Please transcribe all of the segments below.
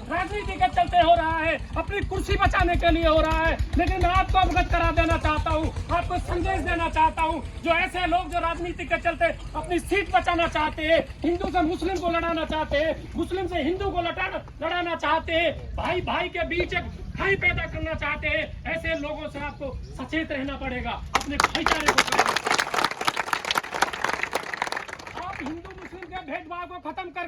राजनीति के चलते हो रहा है, अपनी कुर्सी बचाने के लिए हो रहा है। लेकिन मैं आपको अवगत करा देना चाहता हूँ, आपको संदेश देना चाहता हूँ, जो ऐसे लोग जो राजनीति के चलते अपनी सीट बचाना चाहते हैं, हिंदू से मुस्लिम को लड़ाना चाहते हैं, मुस्लिम से हिंदू को लड़ाना चाहते हैं, भाई भाई के बीच एक खाई पैदा करना चाहते हैं, ऐसे लोगों से आपको सचेत रहना पड़ेगा, अपने भाईचारे को। आप हिंदू मुस्लिम के भेदभाव को खत्म कर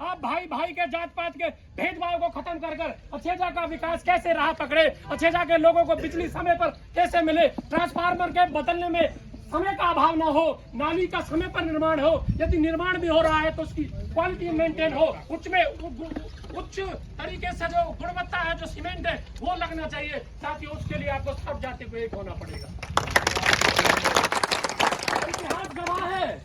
आप भाई भाई के जात पात के भेदभाव को खत्म कर अछेजा का विकास कैसे राह पकड़े, अछेजा के लोगों को बिजली समय पर कैसे मिले, ट्रांसफार्मर के बदलने में समय का अभाव ना हो, नाली का समय पर निर्माण हो, यदि निर्माण भी हो रहा है तो उसकी क्वालिटी मेंटेन हो, उच्च तरीके से जो गुणवत्ता है, जो सीमेंट है वो लगना चाहिए। साथ ही उसके लिए आपको सब जाति को एक होना पड़ेगा। इतिहास गवाह है,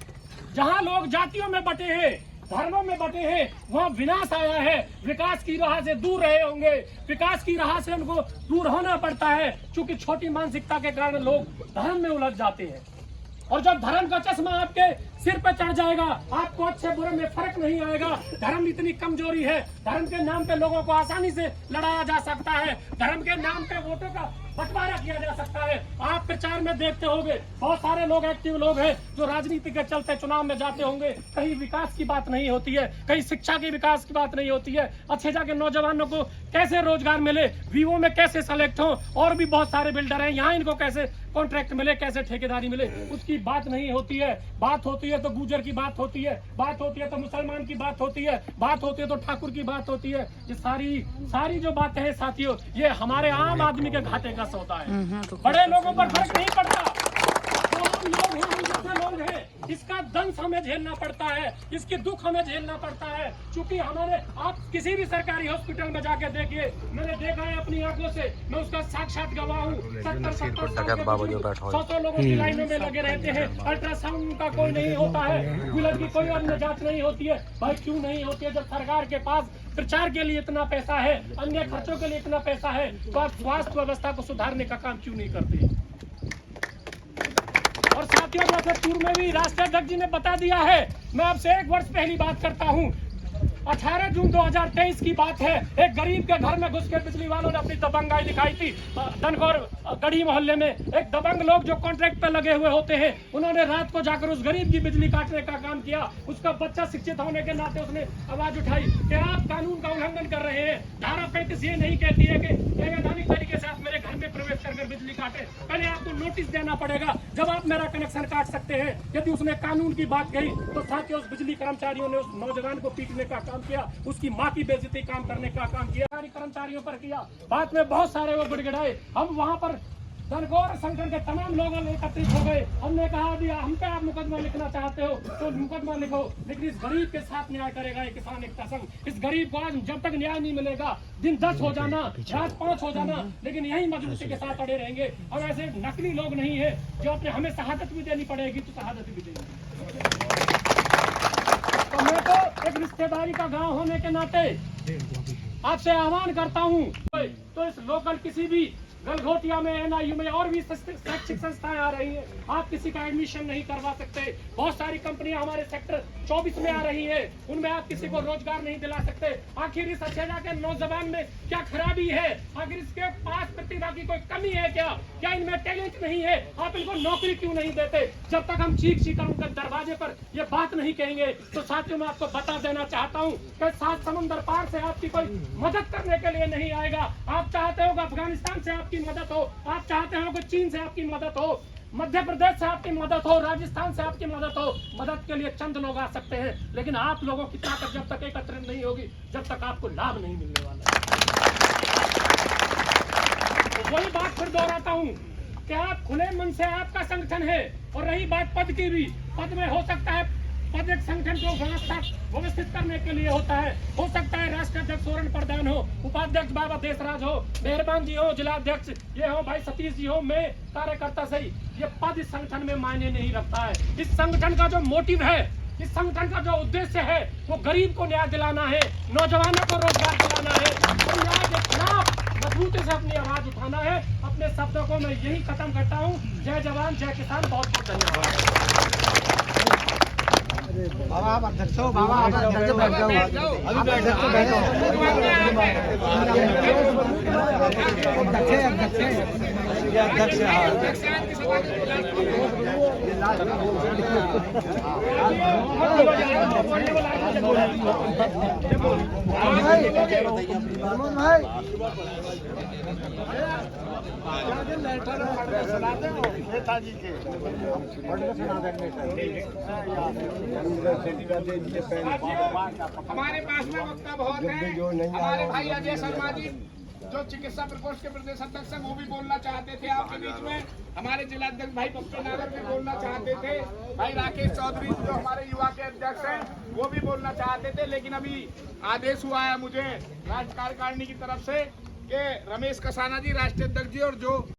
जहाँ लोग जातियों में बटे हैं, धर्मों में बटे हैं, वहाँ विनाश आया है। विकास की राह से दूर रहे होंगे, विकास की राह से उनको दूर होना पड़ता है, क्योंकि छोटी मानसिकता के कारण लोग धर्म में उलझ जाते हैं। और जब धर्म का चश्मा आपके सिर पे चढ़ जाएगा, आपको अच्छे बुरे में फर्क नहीं आएगा। धर्म इतनी कमजोरी है, धर्म के नाम पे लोगों को आसानी से लड़ाया जा सकता है, धर्म के नाम पे वोटों का बंटवारा किया जा सकता है। आप प्रचार में देखते होंगे, बहुत सारे लोग एक्टिव लोग हैं जो राजनीति के चलते चुनाव में जाते होंगे, कहीं विकास की बात नहीं होती है, कहीं शिक्षा के विकास की बात नहीं होती है, अछेजा के नौजवानों को कैसे रोजगार मिले, वीवो में कैसे सेलेक्ट हो, और भी बहुत सारे बिल्डर हैं, यहाँ इनको कैसे कॉन्ट्रैक्ट मिले, कैसे ठेकेदारी मिले, उसकी बात नहीं होती है। बात होती है तो गुजर की बात होती है, बात होती है तो मुसलमान की बात होती है, बात होती है तो ठाकुर की बात होती है। ये सारी जो बातें हैं साथियों, ये हमारे आम आदमी के घाटे का सौदा है। बड़े लोगों पर फर्क नहीं पड़ता, जो हम लोग हैं, हम जैसे लोग हैं, इसका दंश हमें झेलना पड़ता है, इसकी दुख हमें झेलना पड़ता है। क्योंकि हमारे, आप किसी भी सरकारी हॉस्पिटल में जाके देखिए, मैंने देखा है अपनी आंखों से, मैं उसका साक्षात गवाह हूँ। 70-70 लोगों की लाइनों में लगे रहते हैं, अल्ट्रासाउंड का कोई नहीं होता है, ब्लड की कोई अन्य जांच नहीं होती है। भाई क्यों नहीं होती है? जब सरकार के पास प्रचार के लिए इतना पैसा है, अन्य खर्चों के लिए इतना पैसा है, तो आप स्वास्थ्य व्यवस्था को सुधारने का काम क्यों नहीं करते? और साथियों, जैसे पूर्व में भी राष्ट्रीय अध्यक्ष जी ने बता दिया है, मैं आपसे 1 वर्ष पहली बात करता हूँ। 18 जून 2023 की बात है, एक गरीब के घर में घुस के बिजली वालों ने अपनी दबंगाई दिखाई थी। दनगौर गढ़ी मोहल्ले में एक दबंग लोग जो कॉन्ट्रैक्ट पे लगे हुए होते हैं, उन्होंने रात को जाकर उस गरीब की बिजली काटने का काम किया। उसका बच्चा शिक्षित होने के नाते उसने आवाज उठाई कि आप कानून का उल्लंघन कर रहे हैं। धारा 35 ये नहीं कहती है कि वैधानिक तरीके से आप मेरे घर में प्रवेश करके बिजली काटे, पहले आपको नोटिस देना पड़ेगा, जब आप मेरा कनेक्शन काट सकते हैं। यदि उसने कानून की बात कही तो साथियों, उस बिजली कर्मचारियों ने उस नौजवान को पीटने का काम किया, उसकी मां की बेइज्जती काम करने का काम किया, कर्मचारियों पर किया। बाद में बहुत सारे वो गिड़गिड़ाए। हम वहां पर दनगौर संगठन के तमाम लोगों ने एकत्रित हो गए। हमने कहा दिया, हम पे आप मुकदमा लिखना चाहते हो तो मुकदमा लिखो, लेकिन इस गरीब के साथ न्याय करेगा ये किसान एकता संघ। इस गरीब को आज जब तक न्याय नहीं मिलेगा, दिन 10 हो जाना, रात 5 हो जाना, लेकिन यही मजबूती के साथ अड़े रहेंगे। और ऐसे नकली लोग नहीं है जो अपने, हमें शहादत भी देनी पड़ेगी तो शहादत भी देंगे। तो मैं तो एक रिश्तेदारी का गांव होने के नाते आपसे आह्वान करता हूं, तो इस लोकल किसी भी गलघोटिया में, NIU में और भी शैक्षिक संस्थाएं आ रही हैं, आप किसी का एडमिशन नहीं करवा सकते। बहुत सारी कंपनियां हमारे सेक्टर 24 में आ रही है, उनमें आप किसी को रोजगार नहीं दिला सकते। आखिर इस अछेजा के नौजवान में क्या खराबी है? आखिर इसके पास प्रतिभा की कोई कमी है क्या इनमें टैलेंट नहीं है? आप इनको नौकरी क्यों नहीं देते? जब तक हम चीख कर उनके दरवाजे पर ये बात नहीं कहेंगे, तो साथियों मैं आपको बता देना चाहता हूँ कि 7 समुद्र पार से आपकी कोई मदद करने के लिए नहीं आएगा। आप चाहते हो अफगानिस्तान से आपकी मदद हो, आप चाहते हो कि चीन से आपकी मदद हो, मध्य प्रदेश से आपकी मदद हो, राजस्थान से आपकी मदद हो, मदद के लिए चंद लोग आ सकते हैं, लेकिन आप लोगों की ताकत जब तक एकत्रित नहीं होगी, जब तक आपको लाभ नहीं मिलने वाला है। तो वही बात फिर दोहराता हूँ कि आप खुले मन से, आपका संगठन है। और रही बात पद की भी, पद में हो सकता है, पद एक संगठन को व्यवस्थित करने के लिए होता है। हो सकता है राष्ट्रीय अध्यक्ष सोरेन प्रधान हो, उपाध्यक्ष बाबा देशराज हो, मेहरबान जी हो, जिला अध्यक्ष ये हो, भाई सतीश जी हो, मैं कार्यकर्ता सही, ये पद इस संगठन में मायने नहीं रखता है। इस संगठन का जो मोटिव है, इस संगठन का जो उद्देश्य है, वो गरीब को न्याय दिलाना है, नौजवानों को रोजगार दिलाना है, और न्याय के खिलाफ मजबूती से अपनी आवाज उठाना है। अपने शब्दों को मैं यही खत्म करता हूँ। जय जवान जय किसान, बहुत बहुत धन्यवाद। बाबा आप अध्यक्ष हो, बाबा आप अध्यक्ष बैठ जाओ, अभी बैठ जाओ। नेताजी के हमारे पास में वक्ता बहुत है। हमारे भाई अजय शर्मा जी जो चिकित्सा प्रकोष्ठ के प्रदेश अध्यक्ष हैं वो भी बोलना चाहते थे आपके बीच में। हमारे जिलाध्यक्ष भाई पप्पू नागर भी बोलना चाहते थे। भाई राकेश चौधरी जो हमारे युवा के अध्यक्ष हैं वो भी बोलना चाहते थे, लेकिन अभी आदेश हुआ है मुझे राज्य कार्यकारिणी की तरफ से कि रमेश कसाना जी राष्ट्रीय अध्यक्ष जी और जो